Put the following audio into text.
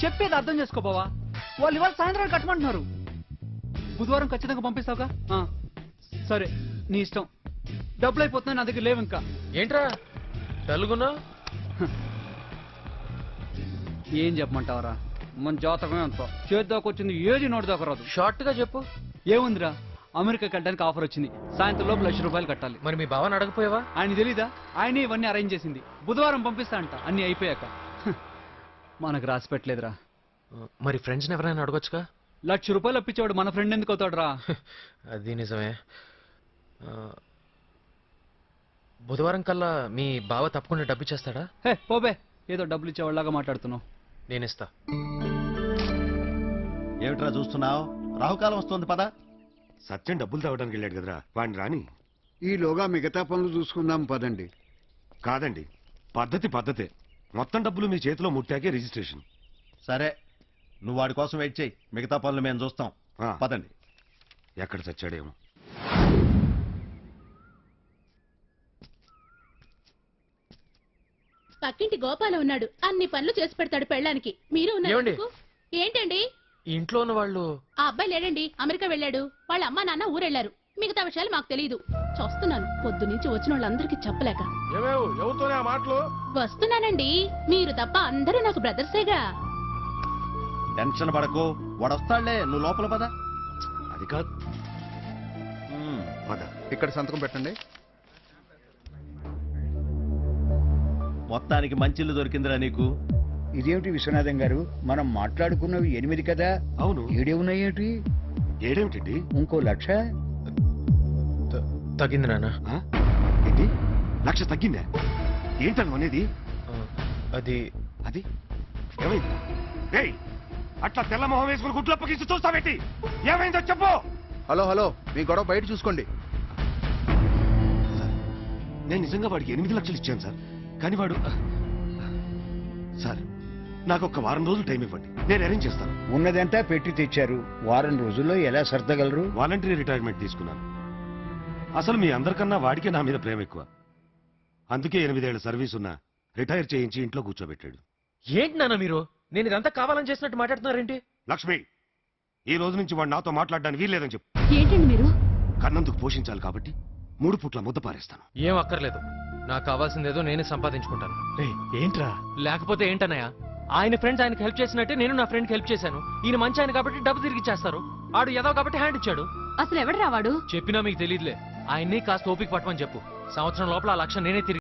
చెప్పేది అర్థం చేసుకో బావా. వాళ్ళు ఇవాళ సాయంత్రం కట్టమంటున్నారు. బుధవారం ఖచ్చితంగా పంపిస్తావుగా? సరే నీ ఇష్టం. డబ్బులు అయిపోతున్నాయి, నా దగ్గర లేవు ఇంకా. ఏంట్రా తెలుగునా? ఏం చెప్పమంటావరా, మన జాతకమే అంత. చేద్దాకొచ్చింది ఏది నోటి దాకా రాదు. షార్ట్ గా చెప్పు. ఏముందిరా, అమెరికా కట్టడానికి ఆఫర్ వచ్చింది. సాయంత్రం లోపు ₹1,00,000 కట్టాలి. మరి మీ బావని అడగపోయావా? ఆయన తెలీదా? ఆయనే ఇవన్నీ అరేంజ్ చేసింది. బుధవారం పంపిస్తా అంట, అన్ని అయిపోయాక. మనకు రాసి పెట్టలేదురా. మరి ఫ్రెండ్స్ని ఎవరైనా అడగొచ్చుగా? ₹1,00,000 అప్పించేవాడు మన ఫ్రెండ్ ఎందుకు అవుతాడు రా? అది నిజమే. బుధవారం కల్లా మీ బావ తప్పకుండా డబ్బు ఇచ్చేస్తాడా? హే పోబే, ఏదో డబ్బులు ఇచ్చేవాళ్ళగా మాట్లాడుతున్నావు. నేను ఇస్తా. ఏమిట్రా చూస్తున్నావు? రాహుకాలం వస్తుంది పద. సత్యం డబ్బులు తవ్వడానికి వెళ్ళాడు కదరా, వాడిని రాని. ఈలోగా మిగతా పనులు చూసుకుందాం పదండి. కాదండి, పద్ధతే. మొత్తం డబ్బులు మీ చేతిలో ముట్టాకే రిజిస్ట్రేషన్. సరే, నువ్వు వాడి కోసం వెయిట్ చేయి, మిగతా పనులు మేము చూస్తాం. పదండి. ఎక్కడ చచ్చాడేమో. పక్కింటి గోపాల ఉన్నాడు, అన్ని పనులు చేసి పెడతాడు పెళ్ళానికి. మీరు ఉన్నారు. ఏంటండి? ఈ ఇంట్లో ఉన్న వాళ్ళు. ఆ అబ్బాయి లేడండి, అమెరికా వెళ్ళాడు. వాళ్ళ అమ్మా నాన్న ఊరెళ్లారు. మిగతా విషయాలు మాకు తెలియదు. చూస్తున్నాను, పొద్దు నుంచి వచ్చిన వాళ్ళందరికీ చెప్పలేక. వస్తున్నానండి, మీరు తప్ప అందరూ నాకు బ్రదర్సేగా. టెన్షన్ పడకు, వాడు వస్తాడులే, నువ్వు లోపల పద. అది కాదు, పద. ఇక్కడ సంతకం పెట్టండి. మొత్తానికి మంచిల్లు దొరికిందిరా నీకు. ఇదేమిటి విశ్వనాథం గారు, మనం మాట్లాడుకున్నవి 8 కదా? అవును, 7 ఉన్నాయేంటి? ఏడేమిటండి? ఇంకో 1,00,000 తగ్గింది నాన్న. ఏంటి, 1,00,000 తగ్గిందా? ఏంటను అనేది? అది అది ఏమైంది? ఏయ్, అట్లా తెల్ల మొహం వేసుకుని గుడ్లు అప్పగిస్తూ చూస్తావేంటి? ఏమైందో చెప్పు. హలో, మీ గొడవ బయట చూసుకోండి. సార్, నేను నిజంగా వాడికి 8 లక్షలు ఇచ్చాను సార్. కానీ వాడు సార్, నాకు ఒక వారం రోజులు టైం ఇవ్వండి, నేను అరేంజ్ చేస్తాను. ఉన్నదంతా పెట్టి తెచ్చారు, వారం రోజుల్లో ఎలా సర్దగలరు? వాలంటరీ రిటైర్మెంట్ తీసుకున్నాను. అసలు మీ అందరికన్నా వాడికే నా మీద ప్రేమ ఎక్కువ. అందుకే 8 ఏళ్ల సర్వీస్ ఉన్నా రిటైర్ చేయించి ఇంట్లో కూర్చోబెట్టాడు. ఏంటి నాన్న మీరు? నేను ఇదంతా కావాలని చేసినట్టు మాట్లాడుతున్నారేంటి? లక్ష్మి, ఈ రోజు నుంచి వాడు నాతో మాట్లాడడానికి వీల్లేదని చెప్పు. ఏంటండి మీరు? కన్నందుకు పోషించాలి కాబట్టి 3 పూట్ల ముద్ద పారేస్తాను. ఏం అక్కర్లేదు, నాకు కావాల్సిందేదో నేనే సంపాదించుకుంటాను. ఏంట్రా? లేకపోతే ఏంటన్నయ్య, ఆయన ఫ్రెండ్స్ ఆయనకి హెల్ప్ చేసినట్టే నేను నా ఫ్రెండ్కి హెల్ప్ చేశాను. ఈయన మంచి ఆయన కాబట్టి డబ్బు తిరిగి ఇచ్చేస్తారు. ఆడు ఎదవ కాబట్టి హ్యాండ్ ఇచ్చాడు. అసలు ఎవడు రావాడు? చెప్పినా మీకు తెలియదులే. ఆయన్ని కాస్త ఓపిక పట్టమని చెప్పు. సంవత్సరం లోపల ఆ 1,00,000 నేనే తిరిగి